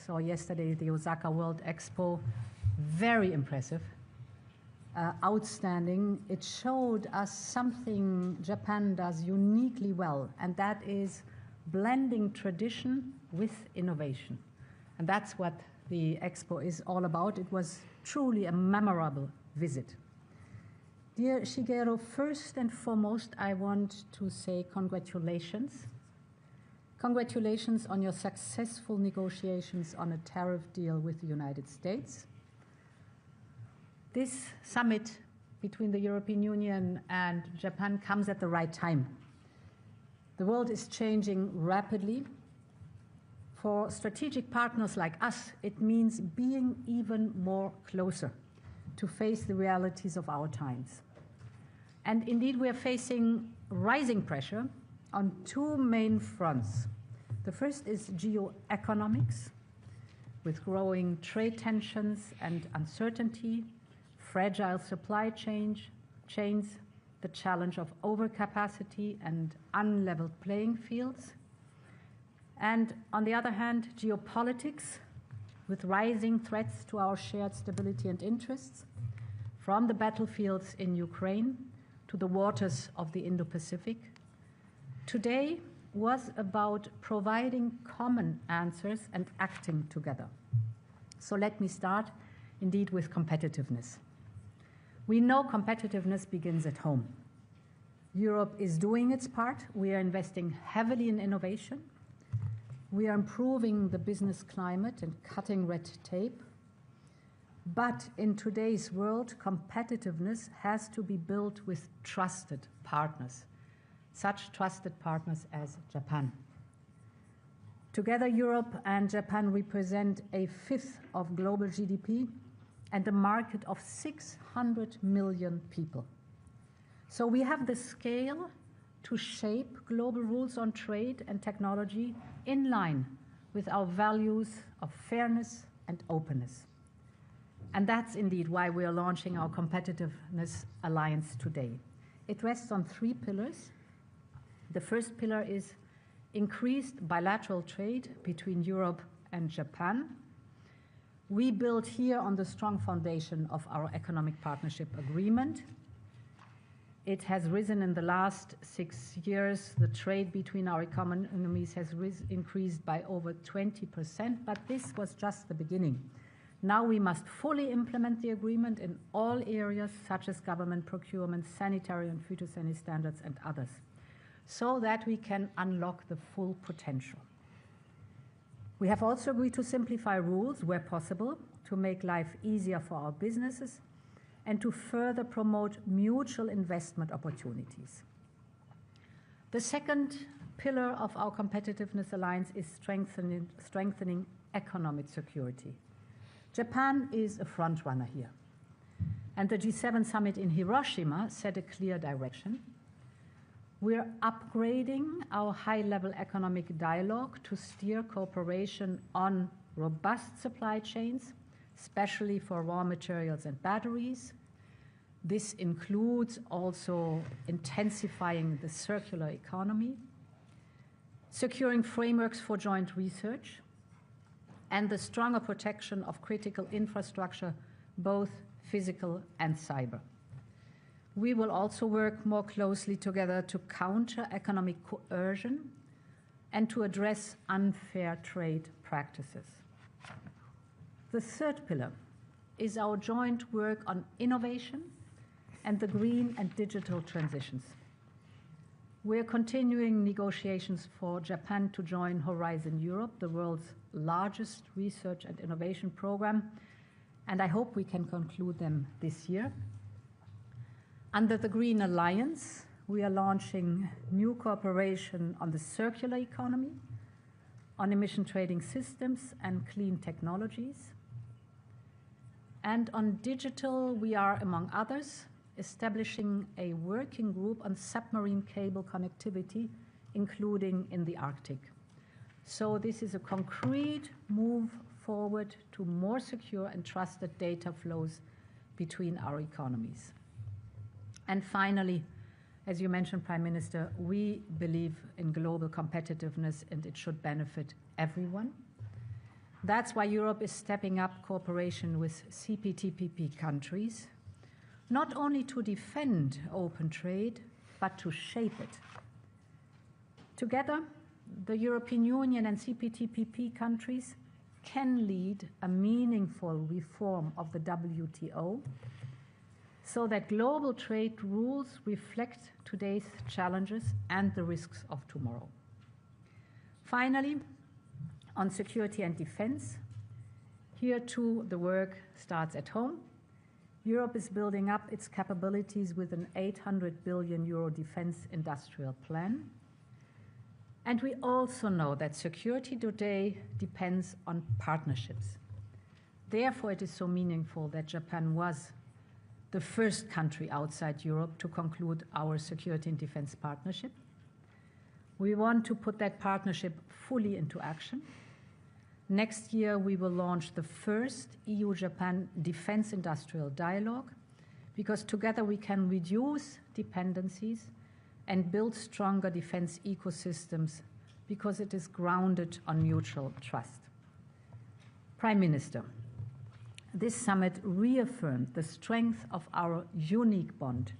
saw yesterday the Osaka World Expo. Very impressive, outstanding. It showed us something Japan does uniquely well, and that is blending tradition with innovation. And that's what the expo is all about. It was truly a memorable visit. Dear Shigeru, first and foremost, I want to say congratulations. Congratulations on your successful negotiations on a tariff deal with the United States. This summit between the European Union and Japan comes at the right time. The world is changing rapidly. For strategic partners like us, it means being even more closer to face the realities of our times. And indeed, we are facing rising pressure on two main fronts. The first is geoeconomics, with growing trade tensions and uncertainty, fragile supply chains, the challenge of overcapacity and unleveled playing fields. And on the other hand, geopolitics, with rising threats to our shared stability and interests, from the battlefields in Ukraine to the waters of the Indo-Pacific. Today was about providing common answers and acting together. So let me start indeed with competitiveness. We know competitiveness begins at home. Europe is doing its part. We are investing heavily in innovation. We are improving the business climate and cutting red tape. But in today's world, competitiveness has to be built with trusted partners, such trusted partners as Japan. Together, Europe and Japan represent a fifth of global GDP and a market of 600 million people. So we have the scale to shape global rules on trade and technology in line with our values of fairness and openness. And that's indeed why we are launching our Competitiveness Alliance today. It rests on three pillars. The first pillar is increased bilateral trade between Europe and Japan. We build here on the strong foundation of our economic partnership agreement. It has risen in the last 6 years. The trade between our economies has increased by over 20%, but this was just the beginning. Now we must fully implement the agreement in all areas, such as government procurement, sanitary and phytosanitary standards, and others, so that we can unlock the full potential. We have also agreed to simplify rules where possible, to make life easier for our businesses, and to further promote mutual investment opportunities. The second pillar of our Competitiveness Alliance is strengthening economic security. Japan is a front runner here, and the G7 summit in Hiroshima set a clear direction. We're upgrading our high-level economic dialogue to steer cooperation on robust supply chains, especially for raw materials and batteries. This includes also intensifying the circular economy, securing frameworks for joint research, and the stronger protection of critical infrastructure, both physical and cyber. We will also work more closely together to counter economic coercion and to address unfair trade practices. The third pillar is our joint work on innovation and the green and digital transitions. We're continuing negotiations for Japan to join Horizon Europe, the world's largest research and innovation program, and I hope we can conclude them this year. Under the Green Alliance, we are launching new cooperation on the circular economy, on emission trading systems and clean technologies. And on digital, we are, among others, establishing a working group on submarine cable connectivity, including in the Arctic. So this is a concrete move forward to more secure and trusted data flows between our economies. And finally, as you mentioned, Prime Minister, we believe in global competitiveness and it should benefit everyone. That's why Europe is stepping up cooperation with CPTPP countries, not only to defend open trade, but to shape it. Together, the European Union and CPTPP countries can lead a meaningful reform of the WTO so that global trade rules reflect today's challenges and the risks of tomorrow. Finally, on security and defense, here too the work starts at home. Europe is building up its capabilities with an 800 billion euro defense industrial plan. And we also know that security today depends on partnerships. Therefore, it is so meaningful that Japan was the first country outside Europe to conclude our security and defense partnership. We want to put that partnership fully into action. Next year, we will launch the first EU-Japan Defense Industrial Dialogue, because together we can reduce dependencies and build stronger defense ecosystems, because it is grounded on mutual trust. Prime Minister, this summit reaffirmed the strength of our unique bond.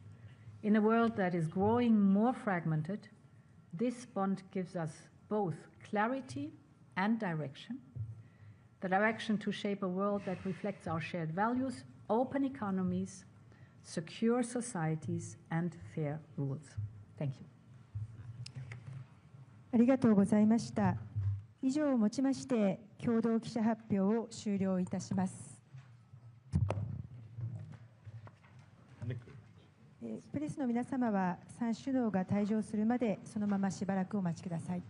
In a world that is growing more fragmented, this bond gives us both clarity and direction, the direction to shape a world that reflects our shared values, open economies, secure societies, and fair rules. Thank you. ありがとうございました。以上をもちまして共同記者発表を終了いたします。プレスの皆様は3首脳が退場するまでそのまましばらくお待ちください。